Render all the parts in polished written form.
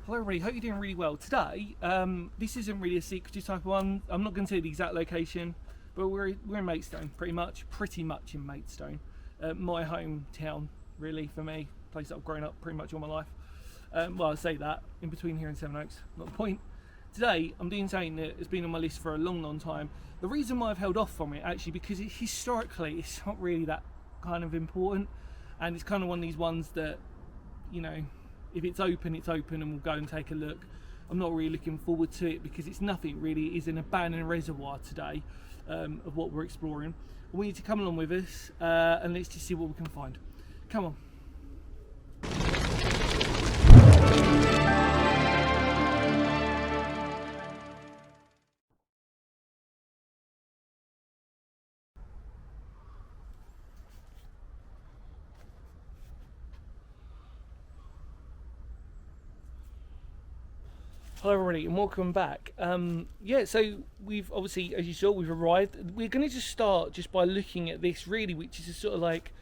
Hello everybody, hope you're doing really well. Today, this isn't really a secret type of one. I'm not going to tell you the exact location, but we're in Maidstone, pretty much in Maidstone. My hometown, really, for me, place that I've grown up pretty much all my life. Well, I say that, in between here and Sevenoaks, not the point. Today, I'm doing something that has been on my list for a long time. The reason why I've held off from it, actually, because historically, it's not really that kind of important, and it's kind of one of these ones that, you know, if it's open, it's open, and we'll go and take a look. I'm not really looking forward to it because it's nothing really. It is an abandoned reservoir today of what we're exploring. We need to come along with us and let's just see what we can find. Come on. Hello everybody and welcome back. Yeah, so we've obviously, as you saw, we've arrived. We're going to just start just by looking at this really, which is a sort of like,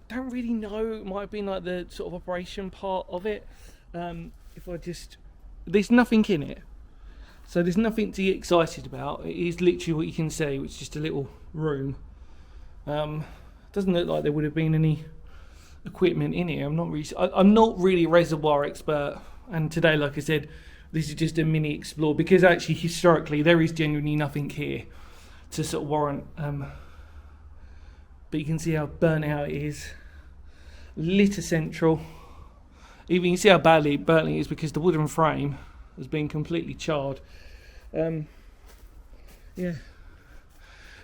I don't really know, it might have been like the sort of operation part of it. There's nothing in it. So there's nothing to get excited about. It is literally what you can see, which is just a little room. Doesn't look like there would have been any equipment in here. I'm not really a reservoir expert, and today, like I said, this is just a mini explore because actually historically there is genuinely nothing here to sort of warrant. But you can see how burnt out it is. Litter central. Even you can see how badly burnt it is because the wooden frame has been completely charred. Yeah.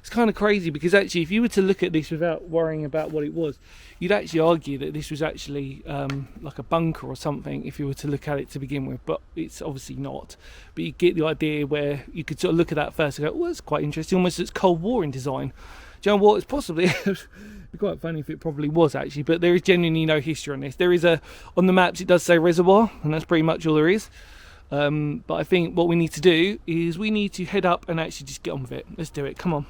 It's kind of crazy because actually if you were to look at this without worrying about what it was, you'd actually argue that this was actually like a bunker or something if you were to look at it to begin with, but it's obviously not. But you get the idea where you could sort of look at that first and go, well, that's quite interesting, almost it's Cold War in design. Do you know what? It's possibly it'd be quite funny if it probably was actually, but there is genuinely no history on this. There is on the maps it does say reservoir, and that's pretty much all there is. But I think what we need to do is we need to head up and actually just get on with it. Let's do it. Come on.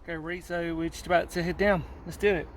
Okay, Reed, so we're just about to head down. Let's do it.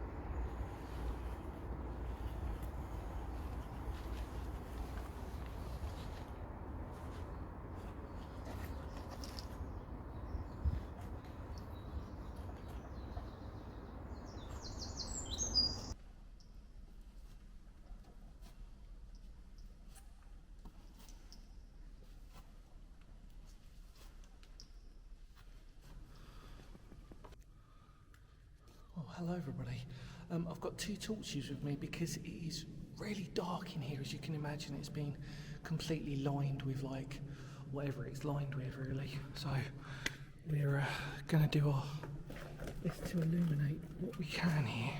Hello everybody. I've got two torches with me because it is really dark in here, as you can imagine. It's been completely lined with like whatever it's lined with really. So we're going to do our best to illuminate what we can here.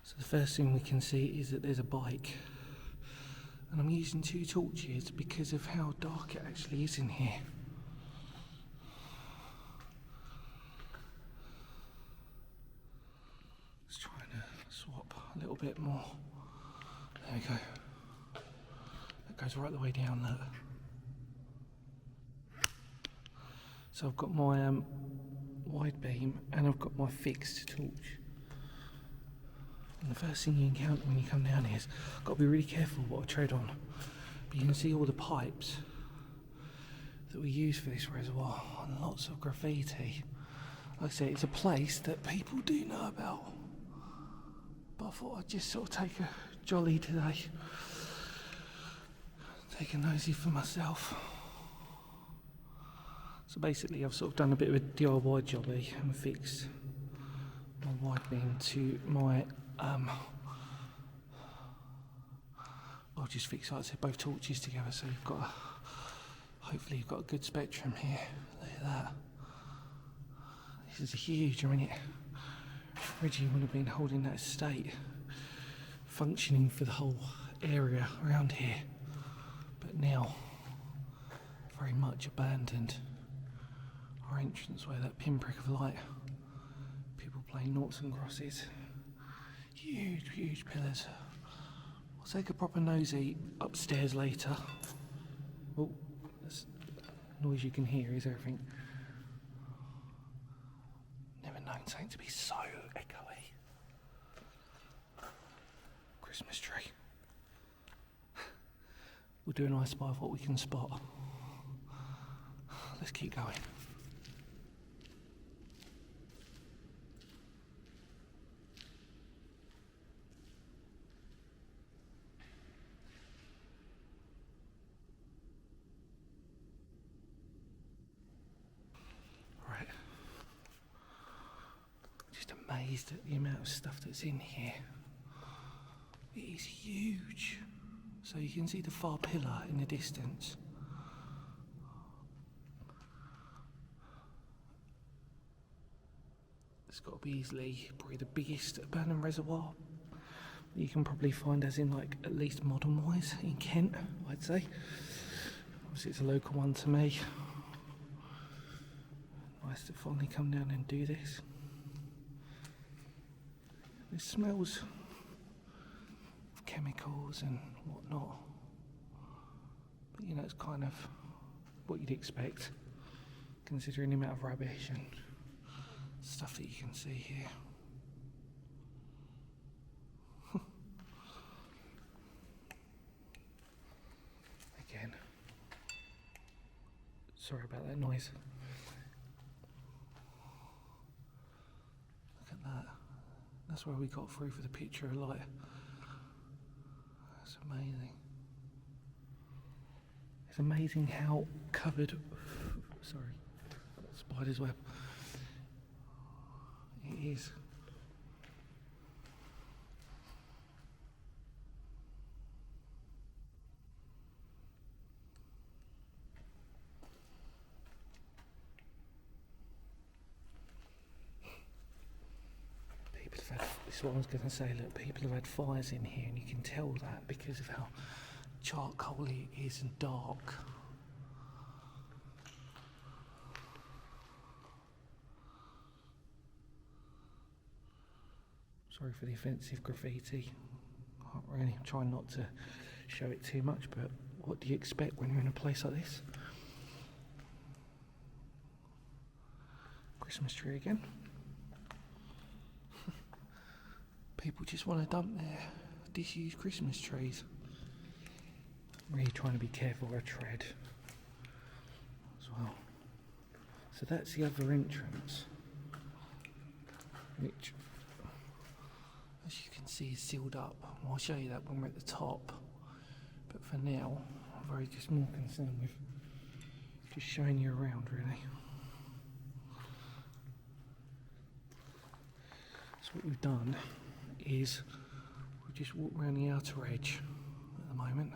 So the first thing we can see is that there's a bike, and I'm using two torches because of how dark it actually is in here. Let's try and swap a little bit more. There we go. That goes right the way down there. So I've got my wide beam and I've got my fixed torch. And the first thing you encounter when you come down here is I've got to be really careful what I tread on. But you can see all the pipes that we use for this reservoir and lots of graffiti. Like I say, it's a place that people do know about. But I thought I'd just sort of take a jolly today. Take a nosy for myself. So basically I've sort of done a bit of a DIY jobby and fixed my wide beam to my I'll just fix, like I said, both torches together, so you've got hopefully you've got a good spectrum here. Look at that. This is huge. I mean, originally would have been holding that estate, functioning for the whole area around here, but now very much abandoned. Our entranceway, that pinprick of light, people playing noughts and crosses. Huge pillars. I'll take a proper nosy upstairs later. Oh, that's noise you can hear is everything. Never known something to be so echoey. Christmas tree. We'll do an I Spy of what we can spot. Let's keep going. Right. Just amazed at the amount of stuff that's in here. It is huge. So you can see the far pillar in the distance. It's got to be easily probably the biggest abandoned reservoir you can probably find, as in like at least modern wise, in Kent, I'd say. Obviously it's a local one to me. Nice to finally come down and do this. It smells of chemicals and whatnot, but you know, it's kind of what you'd expect considering the amount of rubbish and stuff that you can see here. Again, sorry about that noise. Look at that. That's where we got through for the picture of light. That's amazing. It's amazing how covered, sorry, spider's web. It is. People have had, this is what I was going to say, look, people have had fires in here and you can tell that because of how charcoaly it is and dark. Sorry for the offensive graffiti. I'm trying not to show it too much, but what do you expect when you're in a place like this? Christmas tree again. People just want to dump their disused Christmas trees. I'm really trying to be careful where I tread as well. So that's the other entrance, which, as you can see, is sealed up. I'll show you that when we're at the top. But for now, I'm very just more concerned with just showing you around, really. So what we've done is we just walk around the outer edge at the moment.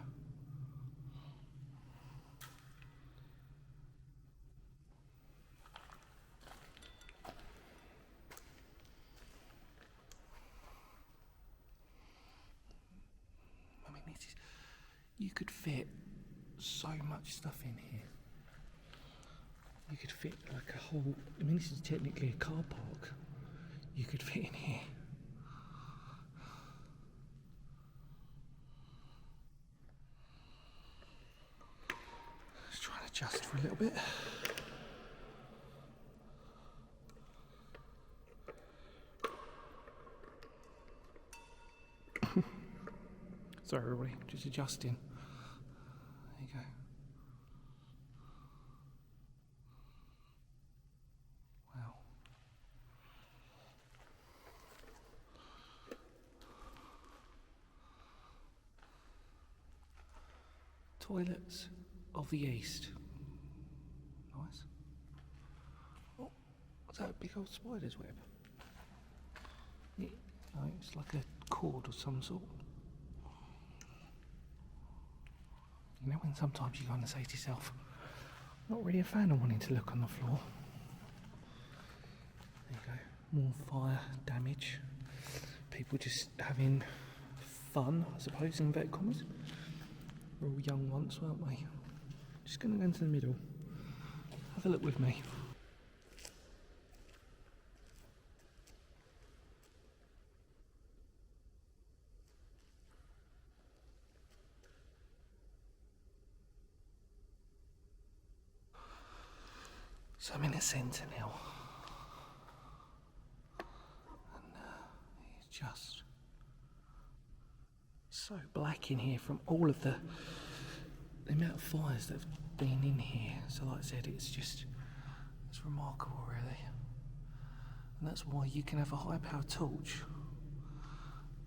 You could fit so much stuff in here. You could fit like a whole, I mean, this is technically a car park. You could fit in here. Let's try and adjust for a little bit. Sorry everybody, just adjusting. There you go. Wow. Toilets of the East. Nice. Oh, what's that, a big old spider's web? Yeah, no, it's like a cord of some sort. You know when sometimes you kind of say to yourself, not really a fan of wanting to look on the floor. There you go, more fire damage. People just having fun, I suppose, in inverted commas. We're all young once, weren't we? Just going to go into the middle. Have a look with me. So I'm in the centre now, and it's just so black in here from all of the amount of fires that have been in here. So like I said, it's remarkable really, and that's why you can have a high power torch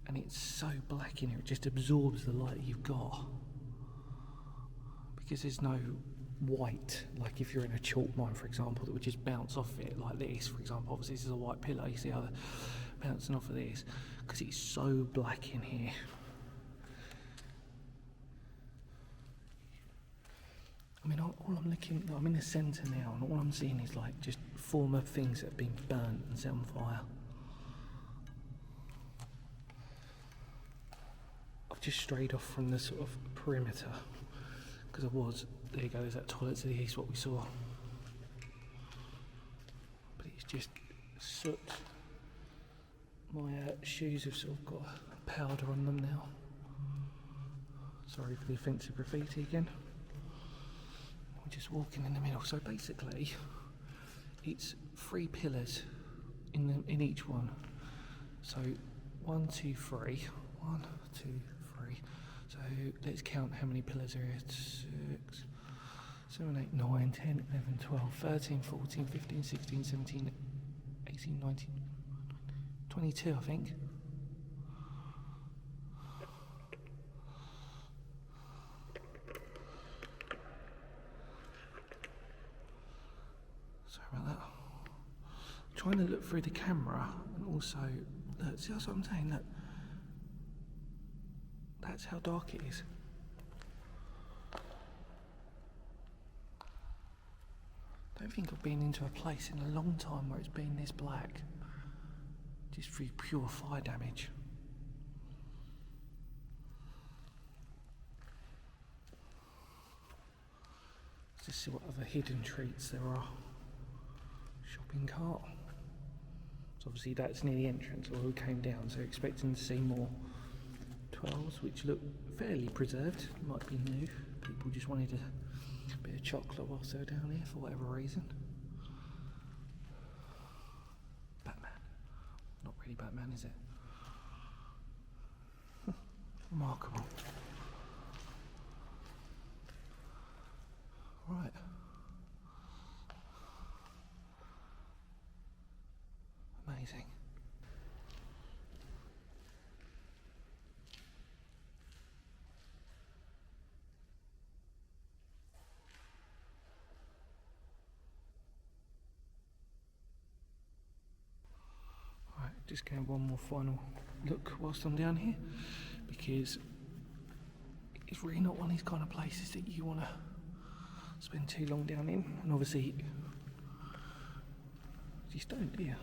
and it's so black in here, it just absorbs the light you've got, because there's no white, like if you're in a chalk mine for example, that would just bounce off it like this for example. Obviously this is a white pillar, you see how they're bouncing off of this, because it's so black in here. I mean, all I'm looking, I'm in the centre now, and all I'm seeing is like just former things that have been burnt and set on fire. I've just strayed off from the sort of perimeter, because there you go, there's that toilet to the east, what we saw. But it's just soot. My shoes have sort of got powder on them now. Sorry for the offensive graffiti again. We're just walking in the middle. So basically, it's 3 pillars in each one. So 1, 2, 3. 1, 2, 3. So let's count how many pillars are here. 6, 7, 8, 9, 10, 11, 12, 13, 14, 15, 16, 17, 18, 19, 22, I think. Sorry about that. I'm trying to look through the camera and also look, see, that's what I'm saying, look. That's how dark it is. I don't think I've been into a place in a long time where it's been this black. Just through pure fire damage. Let's just see what other hidden treats there are. Shopping cart. So obviously that's near the entrance where we came down, so expecting to see more 12s, which look fairly preserved. Might be new. People just wanted a bit of chocolate whilst they were down here for whatever reason. Batman. Not really Batman, is it? Remarkable. Right. Amazing. Right, just going one more final look whilst I'm down here, because it's really not one of these kind of places that you want to spend too long down in, and obviously you just don't, do you?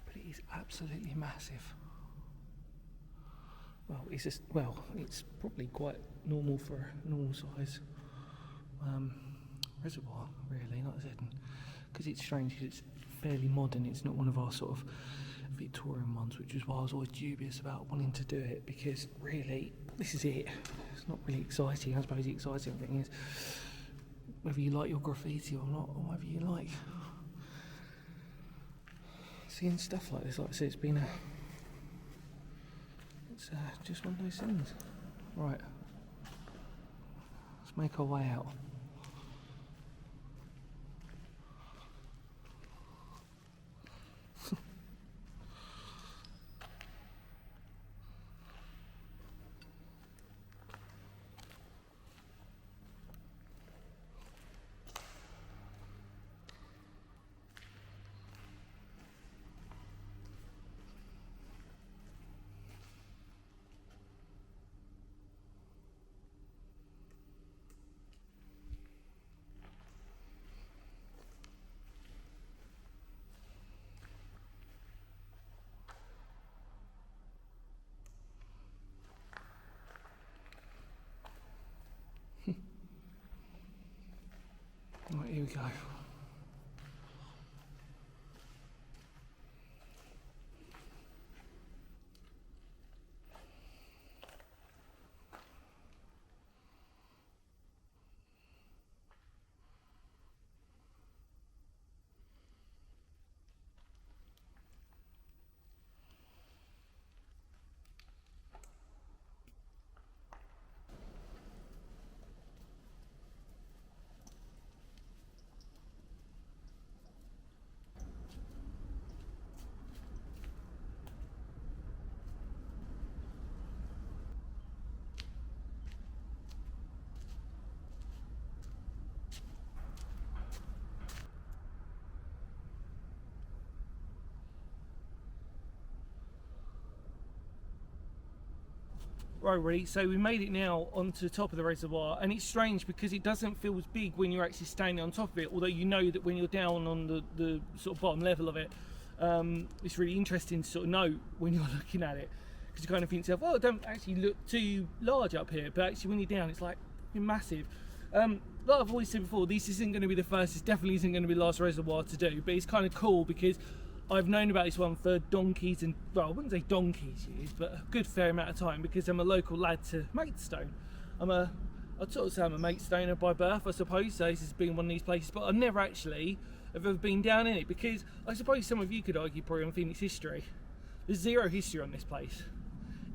But it is absolutely massive. Well, it's probably quite normal for a normal size reservoir, really, like I said, because it's strange, because it's fairly modern. It's not one of our sort of Victorian ones, which is why I was always dubious about wanting to do it, because really, this is it. It's not really exciting. I suppose the exciting thing is whether you like your graffiti or not, or whether you like seeing stuff like this. Like I said, it's just one of those things. Right, let's make our way out. Right, here we go. Right, ready? So we made it now onto the top of the reservoir, and it's strange because it doesn't feel as big when you're actually standing on top of it, although you know that when you're down on the sort of bottom level of it, it's really interesting to sort of know when you're looking at it, because you kind of think to yourself, oh, it don't actually look too large up here, but actually when you're down it's like massive. Like I've always said before, this isn't going to be the first, this definitely isn't going to be the last reservoir to do, but it's kind of cool because I've known about this one for donkeys and, well, I wouldn't say donkeys years, but a good fair amount of time, because I'm a local lad to Maidstone. I'd sort of say I'm a Maidstoner by birth, I suppose, so this has been one of these places, but I've never actually have ever been down in it, because I suppose some of you could argue probably on Phoenix history. There's zero history on this place.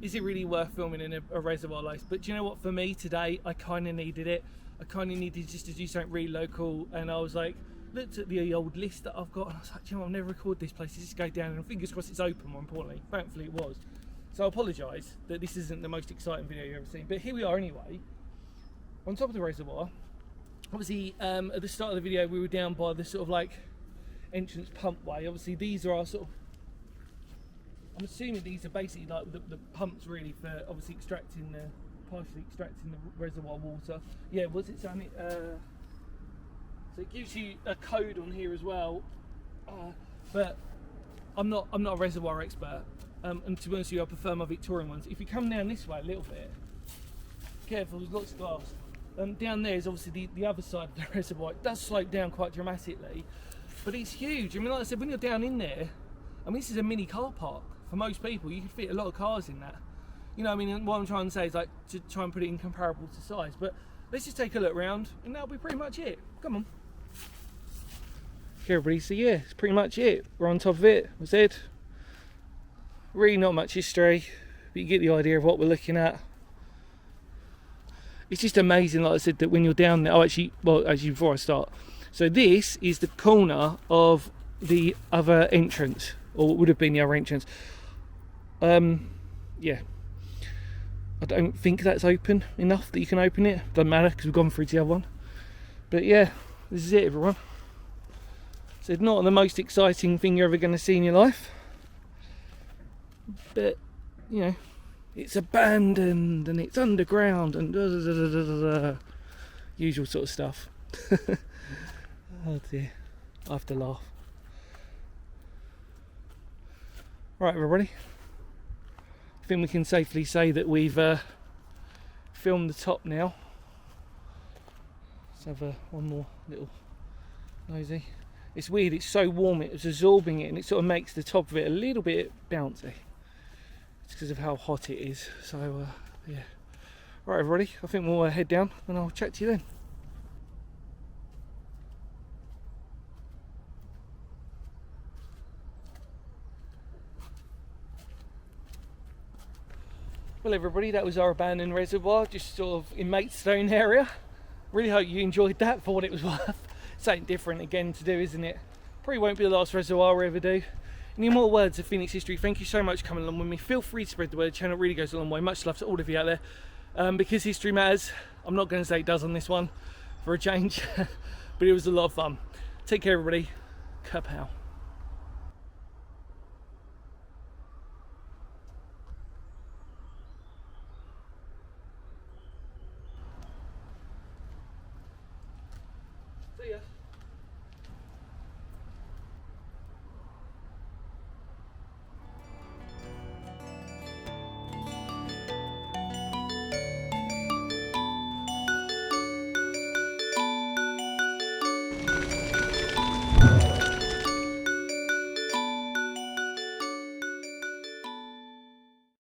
Is it really worth filming in a reservoir like this? But do you know what, for me today, I kind of needed it. I kind of needed just to do something really local, and I was like, looked at the old list that I've got, and I was like, you know, I'll never record this place, just go down, and fingers crossed it's open, more importantly. Thankfully it was. So I apologise that this isn't the most exciting video you've ever seen, but here we are anyway, on top of the reservoir. Obviously, at the start of the video we were down by the sort of like entrance pump way. Obviously these are our sort of, I'm assuming these are basically like the pumps really for obviously partially extracting the reservoir water. Yeah, was it something? So it gives you a code on here as well, but I'm not a reservoir expert, and to be honest with you, I prefer my Victorian ones. If you come down this way a little bit, careful, there's lots of glass. Down there is obviously the other side of the reservoir. It does slope down quite dramatically, but it's huge. I mean, like I said, when you're down in there, I mean, this is a mini car park for most people. You can fit a lot of cars in that. You know, I mean, what I'm trying to say is like to try and put it in comparable to size. But let's just take a look around, and that'll be pretty much it. Come on. Okay, everybody, so yeah, it's pretty much it. We're on top of it, as I said. Really not much history, but you get the idea of what we're looking at. It's just amazing, like I said, that when you're down there, actually before I start, so this is the corner of the other entrance, or it would have been the other entrance. Yeah, I don't think that's open enough that you can open it. Doesn't matter because we've gone through to the other one. But yeah, this is it, everyone. So it's not the most exciting thing you're ever going to see in your life, but you know, it's abandoned and it's underground and usual sort of stuff. Oh dear, I have to laugh. Right, everybody, I think we can safely say that we've filmed the top now. Let's have one more little nosy. It's weird, it's so warm, it's absorbing it, and it sort of makes the top of it a little bit bouncy. It's because of how hot it is. So yeah. Right, everybody, I think we'll head down and I'll chat to you then. Well, everybody, that was our abandoned reservoir, just sort of in Maidstone area. Really hope you enjoyed that for what it was worth. Something different again to do, isn't it? Probably won't be the last reservoir we ever do. Any more words of Phoenix history? Thank you so much for coming along with me. Feel free to spread the word. The channel really goes a long way. Much love to all of you out there. Because history matters, I'm not going to say it does on this one for a change, but it was a lot of fun. Take care, everybody. Kapow.